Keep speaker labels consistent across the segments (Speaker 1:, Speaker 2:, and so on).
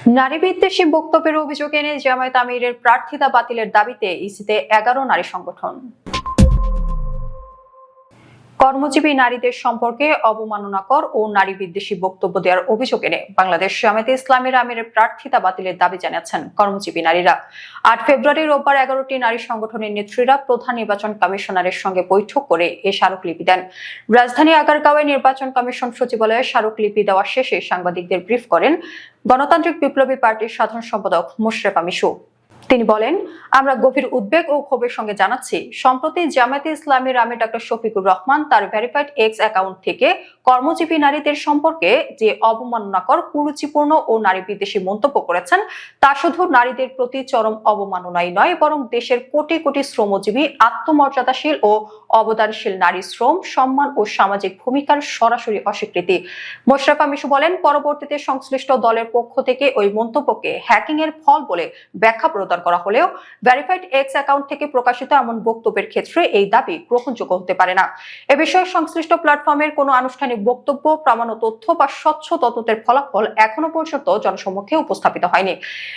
Speaker 1: নারী বিদ্বেষী বক্তব্যের অভিযোগ এনে জামায়াত আমিরের প্রার্থিতা বাতিলের দাবিতে ইসিতে 11 নারী সংগঠন। কর্মজীবী নারীদের সম্পর্কে অবমাননাকর ও নারী বিদ্বেষী বক্তব্য দেওয়ার অভিযোগ এনে বাংলাদেশ জামায়াতে ইসলামীর আমিরের প্রার্থিতা বাতিলের দাবি জানিয়েছেন কর্মজীবী নারীরা। 8 ফেব্রুয়ারি রোববার 11টি নারী সংগঠনের নেত্রীরা প্রধান নির্বাচন কমিশনারের সঙ্গে বৈঠক করে এ স্মারকলিপি দেন। রাজধানী আগারগাঁওয়ে নির্বাচন কমিশন সচিবালয়ে স্মারকলিপি দেওয়া শেষে সাংবাদিকদের ব্রিফ করেন গণতান্ত্রিক বিপ্লবী পার্টির সাধারণ সম্পাদক মোশরেফা মিশু। তিনি বলেন, আমরা গভীর উদ্বেগ ও ক্ষোভের সঙ্গে জানাচ্ছি, সম্প্রতি জামায়াতে ইসলামীর আমির ডক্টর শফিকুর রহমান তার ভেরিফাইড এক্স অ্যাকাউন্ট থেকে কর্মজীবী নারীদের সম্পর্কে যে অবমাননাকর, কুরুচিপূর্ণ ও নারী বিদ্বেষী মন্তব্য করেছেন তা শুধু নারীদের প্রতি চরম অবমাননাই নয়, বরং দেশের কোটি কোটি শ্রমজীবী, আত্মমর্যাদাশীল ও অবদানশীল নারী শ্রম, সম্মান ও সামাজিক ভূমিকার সরাসরি অস্বীকৃতি। মোশরেফা মিশু বলেন, পরবর্তীতে সংশ্লিষ্ট দলের পক্ষ থেকে ওই মন্তব্যকে হ্যাকিং এর ফল বলে ব্যাখ্যা প্রদান করা হলেও ভেরিফাইড এক্স অ্যাকাউন্ট থেকে প্রকাশিত এমন বক্তব্যের ক্ষেত্রে এই দাবি গ্রহণযোগ্য হতে পারে না। এ বিষয়ে সংশ্লিষ্ট প্ল্যাটফর্মের কোনো আনুষ্ঠানিক বক্তব্য, প্রামাণ্য তথ্য বা স্বচ্ছ তদন্তের ফলাফল এখনো পর্যন্ত জনসম্মুখে উপস্থাপিত হয়নি।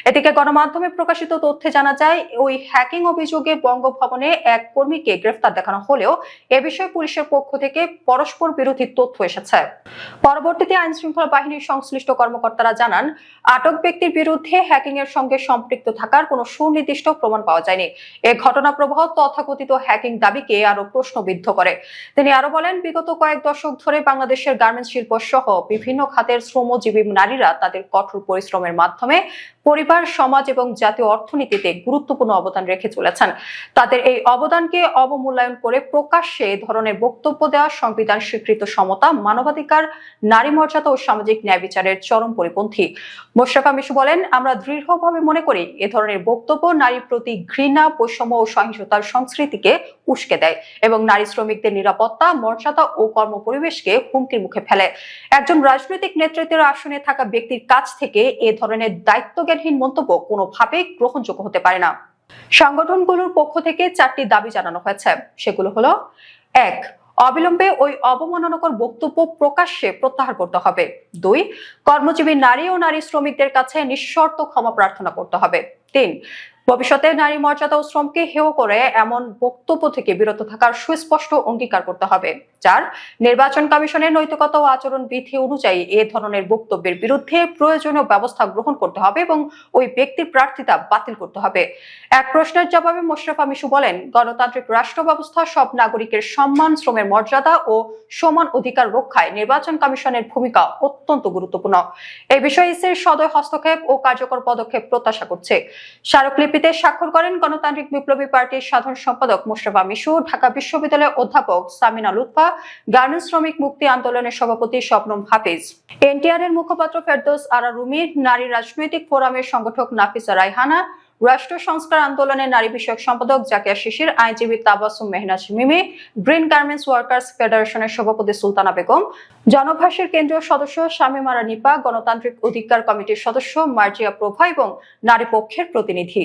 Speaker 1: এদিকে গণমাধ্যমে প্রকাশিত তথ্যে জানা যায়, ওই হ্যাকিং অভিযোগে বঙ্গভবনে এক কর্মীকে গ্রেফতার দেখানো হলেও এ বিষয়ে পুলিশের পক্ষ থেকে পরস্পর বিরোধী তথ্য এসেছে। পরবর্তীতে আইন শৃঙ্খলা বাহিনীর সংশ্লিষ্ট কর্মকর্তারা জানান, আটক ব্যক্তির বিরুদ্ধে হ্যাকিং এর সঙ্গে সম্পৃক্ত থাকার কোনো সুনির্দিষ্ট প্রমাণ পাওয়া যায়নি। এ ঘটনা প্রবাহ তথাকথিত হ্যাকিং দাবিকে আরো প্রশ্নবিদ্ধ করে। তিনি আরো বলেন, বিগত কয়েক দশক ধরে বাংলাদেশের গার্মেন্টস শিল্প সহ বিভিন্ন খাতের শ্রমজীবী নারীরা তাদের কঠোর পরিশ্রমের মাধ্যমে পরিবার, সমাজ এবং জাতীয় অর্থনীতিতে গুরুত্বপূর্ণ অবদান রেখে চলেছেন। তাদের এই অবদানকে অবমূল্যায়ন করে প্রকাশ্যে এ ধরনের বক্তব্য দেওয়া সংবিধান স্বীকৃত সমতা, মানবাধিকার, নারী মর্যাদা ও সামাজিক ন্যায় বিচারের চরম পরিপন্থী। মোশরেফা মিশু বলেন, আমরা দৃঢ়ভাবে মনে করি এ ধরনের বক্তব্য নারীর প্রতি ঘৃণা, বৈষম্য ও সহিংসতার সংস্কৃতিকে উস্কে দেয় এবং নারী শ্রমিকদের নিরাপত্তা, মর্যাদা ও কর্মপরিবেশকে হুমকির মুখে ফেলে। একজন রাজনৈতিক নেতৃত্বের আসনে থাকা ব্যক্তির কাছ থেকে এ ধরনের দায়িত্বজ্ঞানহীন মন্তব্য কোনোভাবেই গ্রহণযোগ্য হতে পারে না। সংগঠনগুলোর পক্ষ থেকে 4টি দাবি জানানো হয়েছে। সেগুলো হলো: 1. অবিলম্বে ওই অবমাননাকর বক্তব্য প্রকাশ্যে প্রত্যাহার করতে হবে। 2. কর্মজীবী নারী ও নারী শ্রমিকদের কাছে নিঃশর্ত ক্ষমা প্রার্থনা করতে হবে। 3. ভবিষ্যতে নারী মর্যাদা ও শ্রমকে হেয় করে এমন বক্তব্য থেকে বিরত থাকার সুস্পষ্ট অঙ্গীকার করতে হবে। 4. নির্বাচন কমিশনের নৈতিকতা ও আচরণ বিধি অনুযায়ী এ ধরনের বক্তব্যের বিরুদ্ধে প্রয়োজনীয় ব্যবস্থা গ্রহণ করতে হবে এবং ওই ব্যক্তির প্রার্থিতা বাতিল করতে হবে। এক প্রশ্নের জবাবে মোশরেফা মিশু বলেন, গণতান্ত্রিক রাষ্ট্র ব্যবস্থা সব নাগরিকের সম্মান, শ্রমের মর্যাদা ও সমান অধিকার রক্ষায় নির্বাচন কমিশনের ভূমিকা অত্যন্ত গুরুত্বপূর্ণ। এই বিষয়ে ইসির সদয় হস্তক্ষেপ ও কার্যকর পদক্ষেপ প্রত্যাশা করছে। স্মারকলিপিতে স্বাক্ষর করেন গণতান্ত্রিক বিপ্লবী পার্টির সাধারণ সম্পাদক মোশরেফা মিশু, ঢাকা বিশ্ববিদ্যালয়ের অধ্যাপক সামিনা লুৎফা, গার্মেন্টস শ্রমিক মুক্তি আন্দোলনের সভাপতি শবনম হাফিজ, এনটিআর এর মুখপাত্র ফেরদৌস আরা রুমি, নারী রাজনৈতিক ফোরামের সংগঠক নাফিসা রায়হানা, রাষ্ট্র সংস্কার আন্দোলনের নারী বিষয়ক সম্পাদক জাকিয়া শিশির, আইনজীবী তাবাসসুম মেহনাজ মিমি, গ্রিন গার্মেন্টস ওয়ার্কার্স ফেডারেশনের সভাপতি সুলতানা বেগম, জনভাষের কেন্দ্রীয় সদস্য শামীম আরা নিপা, গণতান্ত্রিক অধিকার কমিটির সদস্য মার্জিয়া প্রভা এবং নারী পক্ষের প্রতিনিধি।